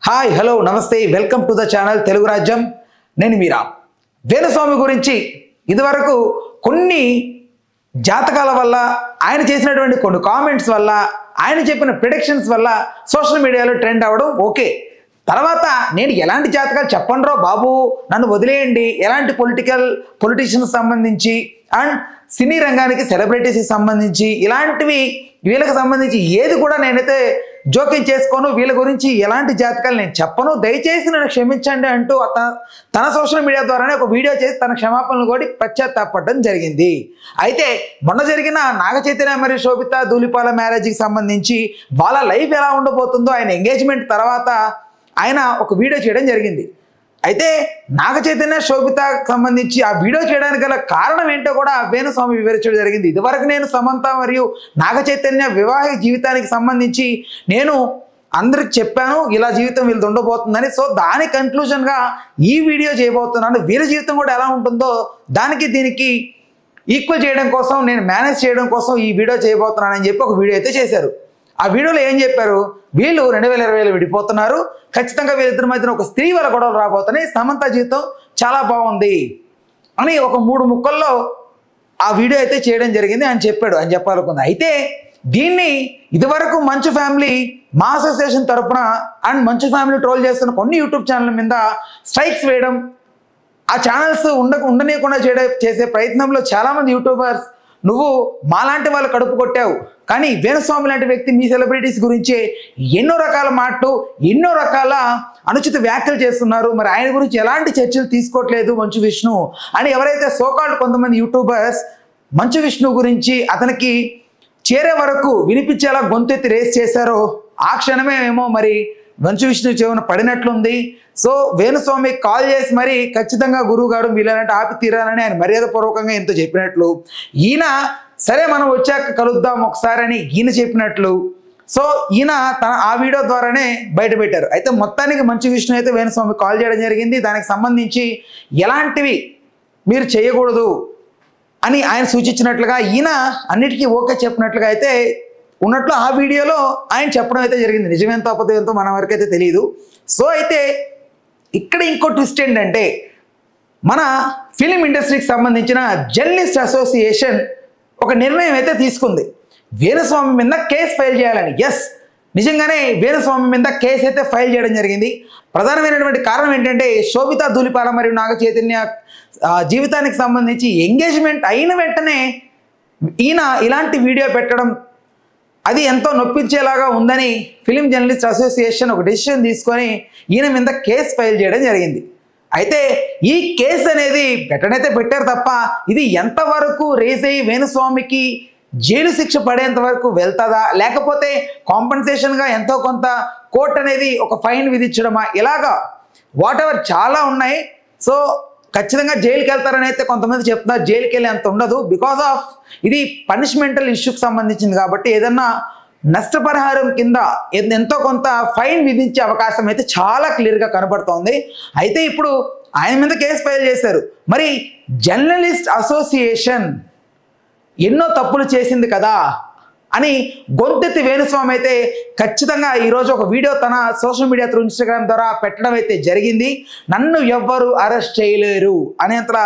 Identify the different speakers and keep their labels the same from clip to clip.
Speaker 1: Hi hello నమస్తే welcome to the channel Telugu రాజ్యం. నేను మీరా. వేణుస్వామి గురించి ఇదివరకు కొన్ని జాతకాల వల్ల, ఆయన చేసినటువంటి కొన్ని కామెంట్స్ వల్ల, ఆయన చెప్పిన ప్రిడిక్షన్స్ వల్ల సోషల్ మీడియాలో ట్రెండ్ అవ్వడం ఓకే. తర్వాత నేను ఎలాంటి జాతకాలు చెప్పండ్రో బాబు, నన్ను వదిలేయండి, ఎలాంటి పొలిటీషియన్స్ సంబంధించి అండ్ సినీ రంగానికి సెలబ్రిటీస్కి సంబంధించి ఇలాంటివి వీళ్ళకి సంబంధించి ఏది కూడా నేనైతే జోక్యం చేసుకోను, వీళ్ళ గురించి ఎలాంటి జాతకాలు నేను చెప్పను, దయచేసి నన్ను క్షమించండి అంటూ తన సోషల్ మీడియా ద్వారానే ఒక వీడియో చేసి తన క్షమాపణలు కూడా పశ్చాత్తాపడడం జరిగింది. అయితే మొన్న జరిగిన నాగ చైతన్య మరియు శోభిత ధూళిపాల మ్యారేజ్కి సంబంధించి వాళ్ళ లైఫ్ ఎలా ఉండబోతుందో ఆయన ఎంగేజ్మెంట్ తర్వాత ఆయన ఒక వీడియో చేయడం జరిగింది. అయితే నాగ చైతన్య శోభితకు సంబంధించి ఆ వీడియో చేయడానికి గల కారణం ఏంటో కూడా వేణుస్వామి వివరించడం జరిగింది. ఇదివరకు నేను సమంత మరియు నాగ చైతన్య వివాహిక జీవితానికి సంబంధించి నేను అందరికి చెప్పాను, ఇలా జీవితం వీళ్ళది ఉండబోతుందని. సో దాని కన్క్లూజన్గా ఈ వీడియో చేయబోతున్నాను. వీళ్ళ జీవితం కూడా ఎలా ఉంటుందో దానికి దీనికి ఈక్వల్ చేయడం కోసం, నేను మేనేజ్ చేయడం కోసం ఈ వీడియో చేయబోతున్నానని చెప్పి ఒక వీడియో అయితే చేశారు. ఆ వీడియోలో ఏం చెప్పారు, వీళ్ళు 2020లో విడిపోతున్నారు, ఖచ్చితంగా వీళ్ళిద్దరి మధ్యన ఒక స్త్రీ వల్ల గొడవలు రాబోతున్నాయి, సమంత జీవితం చాలా బాగుంది అని ఒక 3 ముక్కల్లో ఆ వీడియో అయితే చేయడం జరిగింది అని చెప్పాడు అని చెప్పాలనుకుంది. అయితే దీన్ని ఇదివరకు మంచు ఫ్యామిలీ మా అసోసియేషన్ తరఫున అండ్ మంచు ఫ్యామిలీ ట్రోల్ చేస్తున్న కొన్ని యూట్యూబ్ ఛానల్ మీద స్ట్రైక్స్ వేయడం, ఆ ఛానల్స్ ఉండనీయకుండా చేసే ప్రయత్నంలో చాలామంది యూట్యూబర్స్ నువ్వు మాలాంటి వాళ్ళు కడుపు కొట్టావు, కానీ వేణుస్వామి లాంటి వ్యక్తి మీ సెలబ్రిటీస్ గురించి ఎన్నో రకాల మాటలు, ఎన్నో రకాల అనుచిత వ్యాఖ్యలు చేస్తున్నారు, మరి ఆయన గురించి ఎలాంటి చర్చలు తీసుకోవట్లేదు మంచు విష్ణు అని ఎవరైతే సోకాల్డ్ కొంతమంది యూట్యూబర్స్ మంచు విష్ణు గురించి అతనికి చేరే వరకు వినిపించేలా గొంతెత్తి రేస్ చేశారో ఆ క్షణమే ఏమో మరి మంచు విష్ణు చెవున పడినట్లుంది. సో వేణుస్వామి కాల్ చేసి మరి ఖచ్చితంగా గురువు గారు వీళ్ళనంటే ఆపి తీరాలని ఆయన మర్యాదపూర్వకంగా ఎంతో చెప్పినట్లు, ఈయన సరే మనం వచ్చాక కలుద్దాం ఒకసారి అని ఈయన చెప్పినట్లు. సో ఈయన ఆ వీడియో ద్వారానే బయట పెట్టారు. అయితే మొత్తానికి మంచు విష్ణు అయితే వేణుస్వామి కాల్ చేయడం జరిగింది. దానికి సంబంధించి ఎలాంటివి మీరు చేయకూడదు అని ఆయన సూచించినట్లుగా ఈయన అన్నిటికీ ఓకే చెప్పినట్లుగా అయితే ఉన్నట్లు ఆ వీడియోలో ఆయన చెప్పడం అయితే జరిగింది. నిజమేంతో అబద్ధమేంతో మన వరకు అయితే తెలియదు. సో అయితే ఇక్కడ ఇంకో ట్విస్ట్ ఏంటంటే, మన ఫిలిం ఇండస్ట్రీకి సంబంధించిన జర్నలిస్ట్ అసోసియేషన్ ఒక నిర్ణయం అయితే తీసుకుంది, వేణుస్వామి మీద కేసు ఫైల్ చేయాలని. ఎస్, నిజంగానే వేణుస్వామి మీద కేసు అయితే ఫైల్ చేయడం జరిగింది. ప్రధానమైనటువంటి కారణం ఏంటంటే, శోభిత ధూళిపాల మరియు నాగ చైతన్య జీవితానికి సంబంధించి ఎంగేజ్మెంట్ అయిన వెంటనే ఈయన ఇలాంటి వీడియో పెట్టడం అది ఎంతో నొప్పించేలాగా ఉందని ఫిలిం జర్నలిస్ట్ అసోసియేషన్ ఒక డెసిషన్ తీసుకొని ఈయన మీద కేసు ఫైల్ చేయడం జరిగింది. అయితే ఈ కేసు అనేది పెట్టనైతే పెట్టారు తప్ప ఇది ఎంతవరకు రేజ్ అయ్యి వేణుస్వామికి జైలు శిక్ష పడేంత వరకు వెళ్తుందా, లేకపోతే కాంపెన్సేషన్గా ఎంతో కొంత కోర్టు అనేది ఒక ఫైన్ విధించడమా, ఇలాగా వాట్ ఎవర్ చాలా ఉన్నాయి. సో ఖచ్చితంగా జైలుకి వెళ్తారని అయితే కొంతమంది చెప్తున్నారు. జైలుకి వెళ్ళి అంత ఉండదు, బికాస్ ఆఫ్ ఇది పనిష్మెంటల్ ఇష్యూకి సంబంధించింది కాబట్టి ఏదన్నా నష్టపరిహారం కింద ఎంతో కొంత ఫైన్ విధించే అవకాశం అయితే చాలా క్లియర్గా కనబడుతోంది. అయితే ఇప్పుడు ఆయన మీద కేసు ఫైల్ చేశారు. మరి జర్నలిస్ట్ అసోసియేషన్ ఎన్నో తప్పులు చేసింది కదా అని గొంతెత్తి వేణుస్వామి అయితే ఖచ్చితంగా ఈరోజు ఒక వీడియో తన సోషల్ మీడియా త్రూ ఇన్స్టాగ్రామ్ ద్వారా పెట్టడం అయితే జరిగింది. నన్ను ఎవ్వరు అరెస్ట్ చేయలేరు అనేంతలా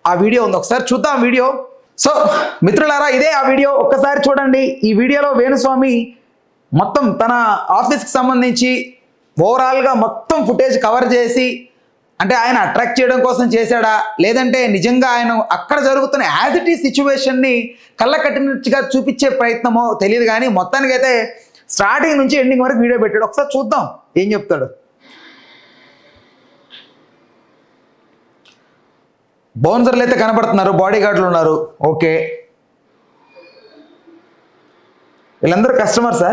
Speaker 1: ఆ వీడియో ఉంది. ఒకసారి చూద్దాం వీడియో. సో మిత్రులారా, ఇదే ఆ వీడియో, ఒక్కసారి చూడండి. ఈ వీడియోలో వేణుస్వామి మొత్తం తన ఆఫీస్కి సంబంధించి ఓవరాల్గా మొత్తం ఫుటేజ్ కవర్ చేసి, అంటే ఆయన అట్రాక్ట్ చేయడం కోసం చేశాడా, లేదంటే నిజంగా ఆయన అక్కడ జరుగుతున్న యాజ్ ఇట్ ఈజ్ సిచ్యువేషన్ని కళ్ళ కట్టినట్టుగా చూపించే ప్రయత్నమో తెలియదు, కానీ మొత్తానికైతే స్టార్టింగ్ నుంచి ఎండింగ్ వరకు వీడియో పెట్టాడు. ఒకసారి చూద్దాం ఏం చెప్తాడు. బౌన్సర్లు అయితే కనబడుతున్నారు, బాడీ గార్డులు ఉన్నారు. ఓకే, వీళ్ళందరూ కస్టమర్సా?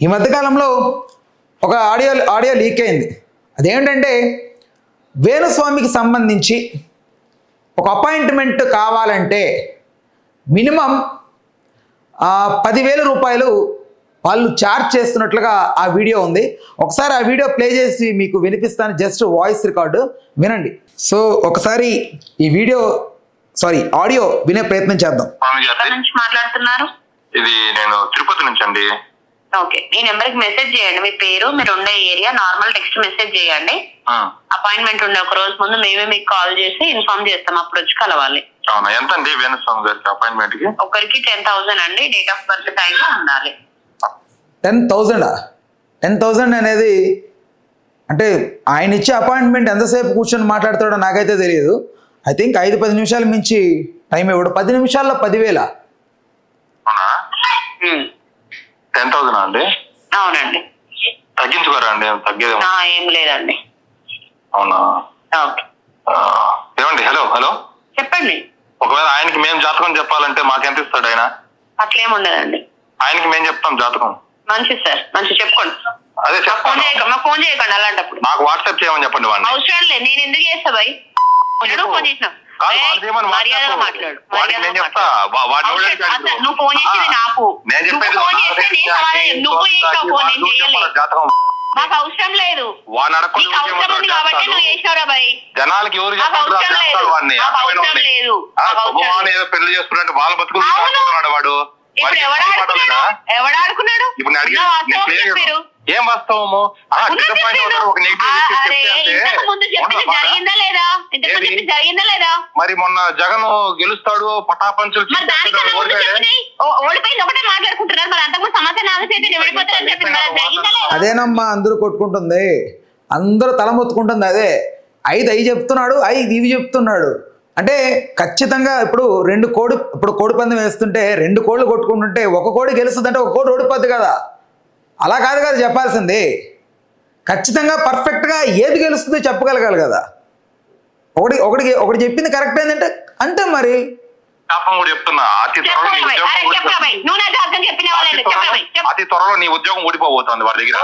Speaker 1: ఈ మధ్యకాలంలో ఒక ఆడియో లీక్ అయింది. అదేంటంటే, వేణుస్వామికి సంబంధించి ఒక అపాయింట్మెంట్ కావాలంటే మినిమం 10,000 రూపాయలు వాళ్ళు ఛార్జ్ చేస్తున్నట్లుగా ఆ వీడియో ఉంది. ఒకసారి ఆ వీడియో ప్లే చేసి మీకు వినిపిస్తాను, జస్ట్ వాయిస్ రికార్డు వినండి. సో ఒకసారి ఈ వీడియో ఆడియో వినే ప్రయత్నం చేద్దాం.
Speaker 2: మాట్లాడుతున్నారు ఇది నేను తిరుపతి నుంచి అండి.
Speaker 3: ఓకే, ఈ నెంబర్ కి మెసేజ్ చేయండి, మీ పేరు, మీరు ఉండే ఏరియా, నార్మల్ టెక్స్ట్ మెసేజ్ చేయండి. అపాయింట్మెంట్ ఉండే ఒక రోజు ముందు మేమే మీకు కాల్ చేసి ఇన్ఫార్మ్ చేస్తాం, అప్పుడు వచ్చి కలవాలి.
Speaker 2: అవునా, ఎంత అండి వేణుస్వామి గారికి అపాయింట్మెంట్ కి?
Speaker 3: ఒకరికి 10,000 అండి, డేట్ ఆఫ్ బర్త్ టైం ఉండాలి.
Speaker 1: 10,000 10,000 అనేది అంటే ఆయన ఇచ్చే అపాయింట్మెంట్ ఎంతసేపు కూర్చొని మాట్లాడతాడో నాకైతే తెలియదు. ఐ థింక్ 5-10 నిమిషాల మించి టైం ఇవ్వడు. 10 నిమిషాల్లో 10,000.
Speaker 2: అవునా, 10,000 అండి?
Speaker 3: అవునండి.
Speaker 2: తగ్గించుకోరా అండి, తగ్గేది
Speaker 3: ఏం లేదండి.
Speaker 2: అవునా, ఏమండి? హలో హలో,
Speaker 3: చెప్పండి.
Speaker 2: ఒకవేళ ఆయనకి మేము జాతకం చెప్పాలంటే మాకెంత ఇస్తాడు ఆయన?
Speaker 3: అట్లేం ఉండదండి,
Speaker 2: ఆయనకి మేము చెప్తాం జాతకం.
Speaker 3: మంచి సార్, మంచి చెప్పుకోండి.
Speaker 2: అదే
Speaker 3: ఫోన్ చేయకండి అలాంటప్పుడు.
Speaker 2: మాకు వాట్సాప్ చేయమని చెప్పండి. వాడిని
Speaker 3: అవసరం లేదు, నేను ఎందుకు చేస్తా భయ్? ఫోన్ చేసినావు, మర్యాదగా మాట్లాడు. నువ్వు ఫోన్ చేసేది నాకు, నువ్వు చేసావు ఫోన్, నేను చేయలేదు. మాకు అవసరం లేదు, అవసరం ఉంది కాబట్టి నువ్వు చేసావురా భయ్.
Speaker 2: జనాలకి ఎవరు
Speaker 3: అవసరం లేదు, అవసరం లేదు.
Speaker 2: పెళ్లి చేసుకున్నట్టు వాళ్ళ బతుకులు వాడు.
Speaker 3: ఇప్పుడు ఎవడాడుకున్నాడు?
Speaker 2: ఏం వాస్తవము?
Speaker 3: జరిగిందా లేదా?
Speaker 2: మరి మొన్న జగన్ గెలుస్తాడు పటాపంచులు
Speaker 3: ఓడిపోయింది ఒకటే మాట్లాడుకుంటున్నారు, మరి అంతకుముందు సమస్య.
Speaker 1: అదేనమ్మా అందరూ కొట్టుకుంటుంది, అందరూ తలమొత్తుకుంటుంది. అదే 5 చెప్తున్నాడు, 5 ఇవి చెప్తున్నాడు. అంటే ఖచ్చితంగా ఇప్పుడు కోడి పందెం వేస్తుంటే 2 కోళ్ళు కొట్టుకుంటుంటే ఒక కోడి గెలుస్తుంది అంటే ఒక కోడి ఓడిపోద్ది కదా. అలా కాదు కదా చెప్పాల్సింది. ఖచ్చితంగా పర్ఫెక్ట్గా ఏది గెలుస్తుందో చెప్పగలగాలి కదా. ఒకటి చెప్పింది కరెక్ట్ ఏంటంటే అంతే. మరి
Speaker 2: అతి త్వరలో నీ ఉద్యోగం ఊడిపోబోతుంది వాడి దగ్గర.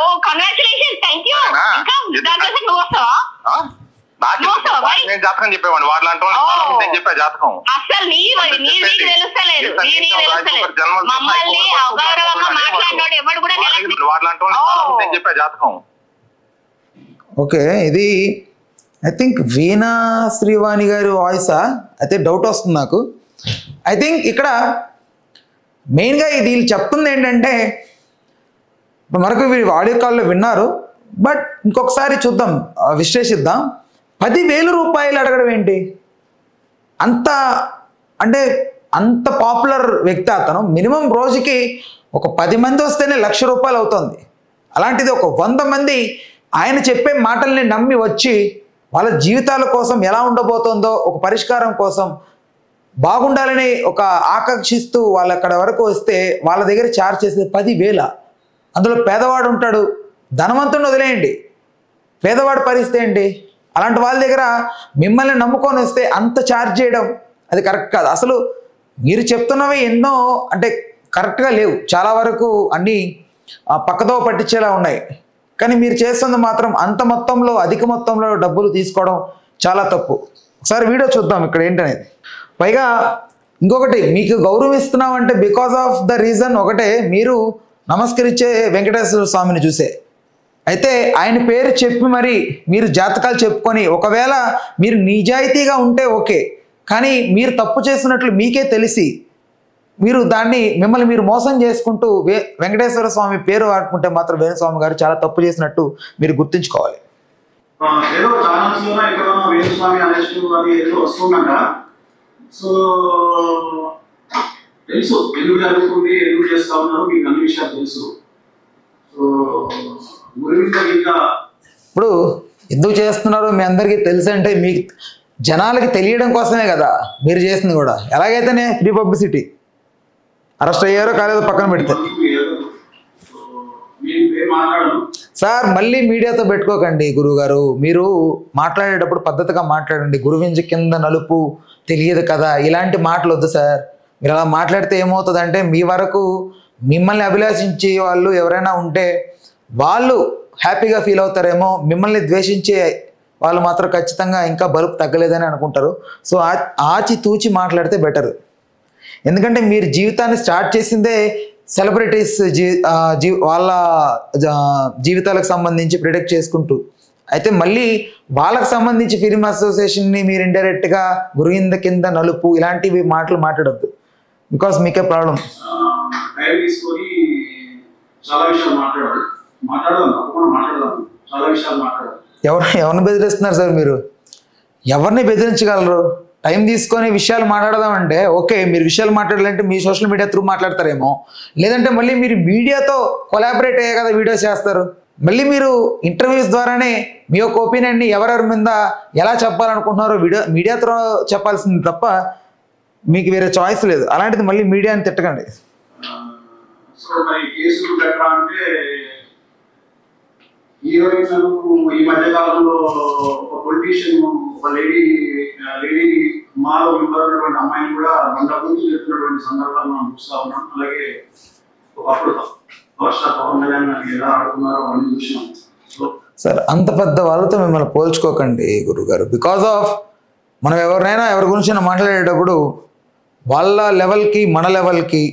Speaker 2: నేను జాతకం చెప్పేవాడిని, వాళ్ళంటే నేను చెప్పా జాతకం.
Speaker 3: అసలు
Speaker 2: నేను చెప్పా జాతకం.
Speaker 1: ఓకే, ఇది ఐ థింక్ వీణా శ్రీవాణి గారి వాయిసా అయితే డౌట్ వస్తుంది నాకు. ఐ థింక్ ఇక్కడ మెయిన్గా ఇది చెప్తుంది ఏంటంటే, మనకు వీళ్ళు ఆడియో కాల్లో విన్నారు, బట్ ఇంకొకసారి చూద్దాం, విశ్లేషిద్దాం. 10,000 రూపాయలు అడగడం ఏంటి? అంత పాపులర్ వ్యక్తి అతను. మినిమం రోజుకి ఒక 10 మంది వస్తేనే ₹1,00,000 అవుతుంది. అలాంటిది ఒక 100 మంది ఆయన చెప్పే మాటల్ని నమ్మి వచ్చి వాళ్ళ జీవితాల కోసం ఎలా ఉండబోతుందో ఒక పరిష్కారం కోసం బాగుండాలని ఒక ఆకాంక్షిస్తూ వాళ్ళు అక్కడ వరకు వస్తే వాళ్ళ దగ్గర ఛార్జ్ చేసేది 10,000. అందులో పేదవాడు ఉంటాడు, ధనవంతుని వదిలేయండి, పేదవాడు పరిస్థితి ఏంటి? అలాంటి వాళ్ళ దగ్గర మిమ్మల్ని నమ్ముకొని వస్తే అంత ఛార్జ్ చేయడం అది కరెక్ట్ కాదు. అసలు మీరు చెప్తున్నవి ఎన్నో కరెక్ట్గా లేవు, చాలా వరకు అన్నీ పక్కదో పట్టించేలా ఉన్నాయి. కానీ మీరు చేస్తుంది మాత్రం అంత మొత్తంలో, అధిక మొత్తంలో డబ్బులు తీసుకోవడం చాలా తప్పు. ఒకసారి వీడియో చూద్దాం ఇక్కడ ఏంటనేది. పైగా ఇంకొకటి, మీకు గౌరవిస్తున్నాం అంటే బికాస్ ఆఫ్ ద రీజన్ ఒకటే, మీరు నమస్కరించే వెంకటేశ్వర స్వామిని చూసే. అయితే ఆయన పేరు చెప్పి మరి మీరు జాతకాలు చెప్పుకొని, ఒకవేళ మీరు నిజాయితీగా ఉంటే ఓకే, కానీ మీరు తప్పు చేసినట్లు మీకే తెలిసి మీరు మిమ్మల్ని మీరు మోసం చేసుకుంటూ వెంకటేశ్వర స్వామి పేరు వాడుకుంటే మాత్రం వేణుస్వామి గారు చాలా తప్పు చేసినట్టు మీరు గుర్తుంచుకోవాలి.
Speaker 4: సో తెలుసు ఎందుకు జరుగుతుంది, ఎందుకు చేస్తా ఉన్నారు, మీకు అన్ని విషయాలు తెలుసు. సో
Speaker 1: ఇప్పుడు ఎందుకు చేస్తున్నారో మీ అందరికీ తెలుసు అంటే మీకు జనాలకి తెలియడం కోసమే కదా మీరు చేస్తుంది కూడా. ఎలాగైతేనే ఫ్రీ పబ్లిసిటీ. అరెస్ట్ అయ్యారో కాలేదో పక్కన పెడితే. సార్ మళ్ళీ మీడియాతో పెట్టుకోకండి గురువుగారు. మీరు మాట్లాడేటప్పుడు పద్ధతిగా మాట్లాడండి. గురువింజ కింద నలుపు తెలియదు కదా, ఇలాంటి మాటలు వద్దు సార్. మీరు అలా మాట్లాడితే ఏమవుతుందంటే, మీ వరకు మిమ్మల్ని అభిలాషించే వాళ్ళు ఎవరైనా ఉంటే వాళ్ళు హ్యాపీగా ఫీల్ అవుతారేమో, మిమ్మల్ని ద్వేషించే వాళ్ళు మాత్రం ఖచ్చితంగా ఇంకా బలుపు తగ్గలేదని అనుకుంటారు. సో ఆచి తూచి మాట్లాడితే బెటర్. ఎందుకంటే మీరు జీవితాన్ని స్టార్ట్ చేసిందే సెలబ్రిటీస్ వాళ్ళ జీవితాలకు సంబంధించి ప్రిడిక్ట్ చేసుకుంటూ. అయితే మళ్ళీ వాళ్ళకు సంబంధించి ఫిల్మ్ అసోసియేషన్ని మీరు ఇండైరెక్ట్గా గురువింద కింద నలుపు ఇలాంటివి మాటలు మాట్లాడొద్దు. బికాస్ మీకే ప్రాబ్లం.
Speaker 4: టైం తీసుకొని చాలా విషయాలు మాట్లాడదాం తప్పకుండా మాట్లాడదాం, చాలా విషయాలు మాట్లాడాలి.
Speaker 1: ఎవరిని బెదిరిస్తున్నారు సార్ మీరు? ఎవరిని బెదిరించగలరు? టైం తీసుకొని విషయాలు మాట్లాడదామంటే ఓకే, మీరు విషయాలు మాట్లాడాలంటే మీ సోషల్ మీడియా త్రూ మాట్లాడతారేమో, లేదంటే మళ్ళీ మీరు మీడియాతో కొలాబరేట్ అయ్యే కదా వీడియోస్ చేస్తారు. మళ్ళీ మీరు ఇంటర్వ్యూస్ ద్వారానే మీ యొక్క ఒపీనియన్ని ఎవరెవరి మీద ఎలా చెప్పాలనుకుంటున్నారో మీడియాతో చెప్పాల్సింది తప్ప మీకు వేరే చాయిస్ లేదు. అలాంటిది మళ్ళీ మీడియాని తిట్టకండి.
Speaker 4: సో మరి కేసులు పెట్టరా అంటే హీరోయిన్ ఈ మధ్య కాలంలో ఒక పొలిటీషియన్ ఒక లేడీ మాలో ఉన్నటువంటి అమ్మాయిని కూడా మండపంతో చెప్తున్నటువంటి సందర్భాలు మనం చూస్తా ఉన్నాం. అలాగే ఒకప్పుడు పవన్ కళ్యాణ్ ఎలా ఆడుతున్నారో అన్ని చూసినాం. సో
Speaker 1: సార్ అంత పెద్ద వాళ్ళతో మిమ్మల్ని పోల్చుకోకండి గురుగారు. బికాజ్ ఆఫ్ మనం ఎవరినైనా ఎవరి గురించి మాట్లాడేటప్పుడు వాళ్ళ లెవెల్కి మన లెవెల్కి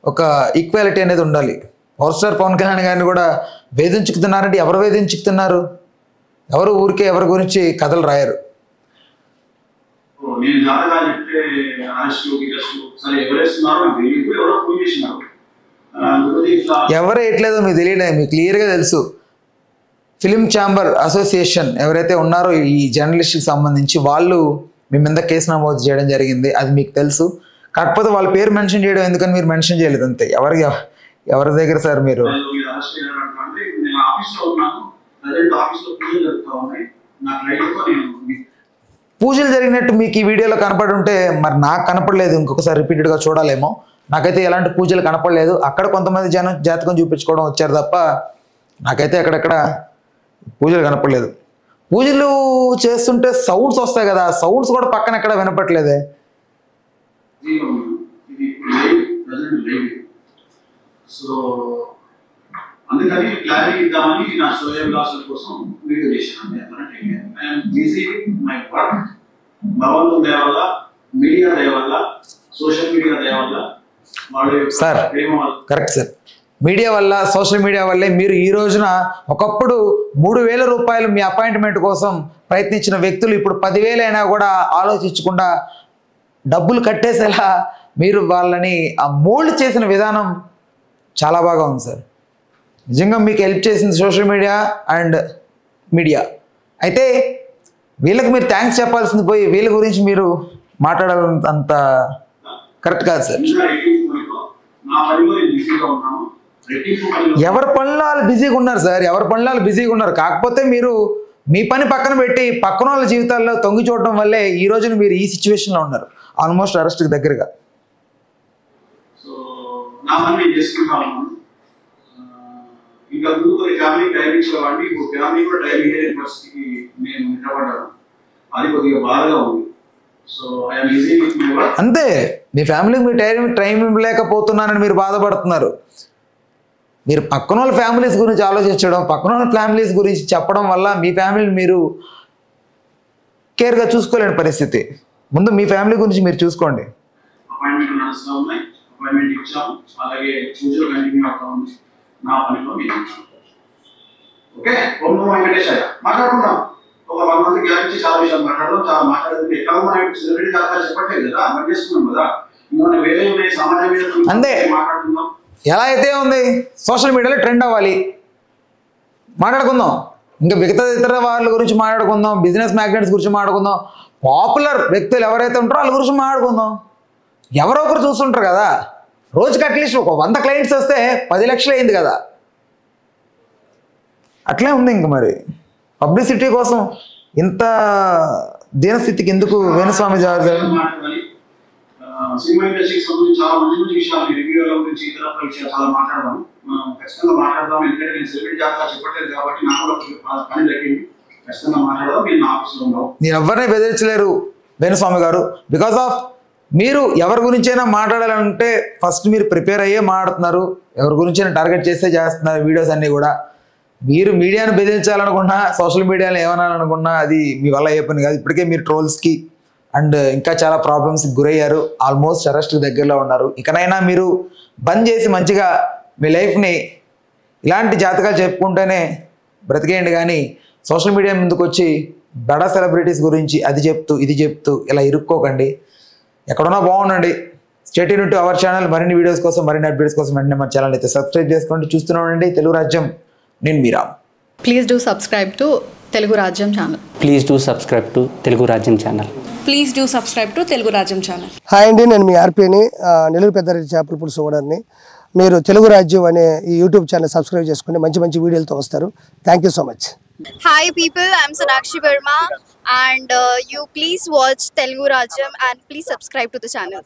Speaker 1: ఒక ఈక్వాలిటీ అనేది ఉండాలి. పవర్ స్టార్ పవన్ కళ్యాణ్ గారిని కూడా వేధించుకుతున్నారంటే ఎవరు వేధించుకుతున్నారు? ఎవరు ఊరికే ఎవరి గురించి కథలు రాయరు.
Speaker 4: నేను జాతకాలు చెప్తే సరే ఎవరేస్తున్నారు ఎవరో ఫోన్ చేసినారు.
Speaker 1: ఎవరు వేయట్లేదో మీకు తెలియదు, మీకు క్లియర్గా తెలుసు. ఫిలిం ఛాంబర్ అసోసియేషన్ ఎవరైతే ఉన్నారో ఈ జర్నలిస్ట్కి సంబంధించి వాళ్ళు మీ మీద కేసు నమోదు చేయడం జరిగింది, అది మీకు తెలుసు. కాకపోతే వాళ్ళ పేరు మెన్షన్ చేయడం ఎందుకని మీరు మెన్షన్ చేయలేదు అంతే. ఎవరి దగ్గర సార్ మీరు? పూజలు జరిగినట్టు మీకు ఈ వీడియోలో కనపడి ఉంటే మరి నాకు కనపడలేదు, ఇంకొకసారి రిపీటెడ్గా చూడాలేమో. నాకైతే ఎలాంటి పూజలు కనపడలేదు. అక్కడ కొంతమంది జాతకం చూపించుకోవడం వచ్చారు తప్ప నాకైతే అక్కడెక్కడ పూజలు కనపడలేదు. పూజలు చేస్తుంటే సౌండ్స్ వస్తాయి కదా, సౌండ్స్ కూడా పక్కన ఎక్కడ వినపట్లేదే.
Speaker 4: సో అందుకని క్లారిటీ ఇద్దామని నా సోషల్ క్లాసుల కోసం వీడియో చేశాను. I'm busy my work. భగవంతుని దయ వల్ల, మీడియా దయ వల్ల, సోషల్ మీడియా దయ వల్ల
Speaker 1: సార్ కరెక్ట్ సార్. మీడియా వల్ల, సోషల్ మీడియా వల్లే మీరు ఈ రోజున ఒకప్పుడు 3,000 రూపాయలు మీ అపాయింట్మెంట్ కోసం ప్రయత్నించిన వ్యక్తులు ఇప్పుడు 10,000 అయినా కూడా ఆలోచించకుండా డబ్బులు కట్టేసేలా మీరు వాళ్ళని ఆ మోల్డ్ చేసిన విధానం చాలా బాగా ఉంది సార్. నిజంగా మీకు హెల్ప్ చేసింది సోషల్ మీడియా అండ్ మీడియా. అయితే వీళ్ళకి మీరు థ్యాంక్స్ చెప్పాల్సింది పోయి వీళ్ళ గురించి మీరు మాట్లాడాలంత కరెక్ట్ కాదు సార్. ఎవరి పనులు వాళ్ళు బిజీగా ఉన్నారు సార్, ఎవరి పనులు వాళ్ళు బిజీగా ఉన్నారు. కాకపోతే మీరు మీ పని పక్కన పెట్టి పక్కన వాళ్ళ జీవితాల్లో తొంగి చూడడం వల్లే ఈ రోజున మీరు ఈ సిచ్యువేషన్లో ఉన్నారు, ఆల్మోస్ట్ అరెస్ట్కి దగ్గరగా.
Speaker 4: ఇంకా ముందు కొన్ని ఫ్యామిలీ టైం ఇచ్చేవాడిని, ఇప్పుడు ఫ్యామిలీ కూడా టైం ఇయ్యలేని పరిస్థితికి నేను నిలబడ్డాను. అది కొద్దిగా బాధగా ఉంది. So I'm easy with my work.
Speaker 1: అంతే, మీ ఫ్యామిలీకి మీ టైం ఇవ్వలేకపోతున్నానని మీరు బాధపడుతున్నారు. మీరు పక్కన వాళ్ళ ఫ్యామిలీస్ గురించి ఆలోచించడం, పక్కన వాళ్ళ ఫ్యామిలీస్ గురించి చెప్పడం వల్ల మీ ఫ్యామిలీని మీరు కేర్గా చూసుకోలేని పరిస్థితి. ముందు మీ ఫ్యామిలీ గురించి మీరు చూసుకోండి.
Speaker 4: అపాయింట్మెంట్ నడుస్తూ ఉన్నాయి, అపాయింట్మెంట్ ఇచ్చాము, అలాగే పూజలు కంటిన్యూ అవుతా ఉంది. నా పనిలో నేను ఓకే. ఓం నమో వెంకటేశాయ. మాట్లాడుకుందాం. ఒక 1 మంత్ గ్యాప్ ఇచ్చి చాలా విషయాలు మాట్లాడదాం. చాలా మాట్లాడేది ఎట్లా మనం సెలబ్రిటీ దాకా చెప్పట్లేదు కదా, అమలు చేసుకున్నాం కదా. ఇంకా వేరే ఉన్నాయి సమాజం మీద
Speaker 1: అంతే
Speaker 4: మాట్లాడుకుందాం.
Speaker 1: ఎలా అయితే ఉంది, సోషల్ మీడియాలో ట్రెండ్ అవ్వాలి, మాట్లాడుకుందాం. ఇంకా మిగతా ఇతర వాళ్ళ గురించి మాట్లాడుకుందాం, బిజినెస్ మ్యాగ్నెట్స్ గురించి మాట్లాడుకుందాం, పాపులర్ వ్యక్తులు ఎవరైతే ఉంటారో వాళ్ళ గురించి మాట్లాడుకుందాం. ఎవరో ఒకరు చూస్తుంటారు కదా. రోజుకి అట్లీస్ట్ ఒక 100 క్లయింట్స్ వస్తే 10 లక్షలు అయింది కదా. అట్లే ఉంది. ఇంక మరి పబ్లిసిటీ కోసం ఇంత దీనస్థితికి ఎందుకు వేణుస్వామి జవాబు?
Speaker 4: సినిమా ఇండస్ట్రీకి సంబంధించి చాలా మంచి మంచి విషయాలు, రివ్యూల గురించి, ఇతర విషయాలు చాలా మాట్లాడదాం. ఖచ్చితంగా మాట్లాడదాం. ఎందుకంటే నేను సెలబ్రిటీ జాతర చెప్పట్లేదు కాబట్టి నాకు కూడా పని తగ్గింది. ఖచ్చితంగా మాట్లాడదాం. నేను నా ఆఫీస్లో ఉన్నాం.
Speaker 1: మీరు ఎవరిని బెదిరించలేరు వేణుస్వామి గారు. బికాస్ ఆఫ్ మీరు ఎవరి గురించైనా మాట్లాడాలంటే ఫస్ట్ మీరు ప్రిపేర్ అయ్యే మాట్లాడుతున్నారు, ఎవరి గురించైనా టార్గెట్ చేస్తే చేస్తున్నారు వీడియోస్ అన్నీ కూడా. మీరు మీడియాను బెదిరించాలనుకున్నా, సోషల్ మీడియాలో ఏమనాలనుకున్నా అది మీ వల్ల అయ్యే పని కాదు. ఇప్పటికే మీరు ట్రోల్స్కి అండ్ ఇంకా చాలా ప్రాబ్లమ్స్కి గురయ్యారు, ఆల్మోస్ట్ అరెస్ట్కి దగ్గరలో ఉన్నారు. ఇకనైనా మీరు బంద్ చేసి మంచిగా మీ లైఫ్ని ఇలాంటి జాతకాలు చెప్పుకుంటేనే బ్రతికేయండి, కానీ సోషల్ మీడియా ముందుకు వచ్చి బడా సెలబ్రిటీస్ గురించి అది చెప్తూ ఇది చెప్తూ ఇలా ఇరుక్కోకండి. ఎక్కడున్నా బాగుండండి. Stay tune to our channel. మరిన్ని వీడియోస్ కోసం, మరిన్ని అప్డేట్స్ కోసం వెంటనే మన ఛానల్ అయితే సబ్స్క్రైబ్ చేసుకోండి. చూస్తూనే ఉండండి తెలుగు రాజ్యం. నేను మీరా.
Speaker 5: Please do subscribe to Telugu Rajyam channel.
Speaker 6: Please do subscribe to Telugu Rajyam channel.
Speaker 7: Please do subscribe to Telugu Rajyam channel.
Speaker 8: Hi అండి, నేను మీ ఆర్పీని, నెల్లూరు పెద్దారెడ్డి చేపల పులుసు ఓనర్ని. మీరు తెలుగు రాజ్యం అనే ఈ యూట్యూబ్ ఛానల్ సబ్స్క్రైబ్ చేసుకుని మంచి మంచి వీడియోలతో వస్తారు. Thank you so much.
Speaker 9: Hi people, I'm Sonakshi Verma and you please watch Telugu Rajyam and please subscribe to the channel.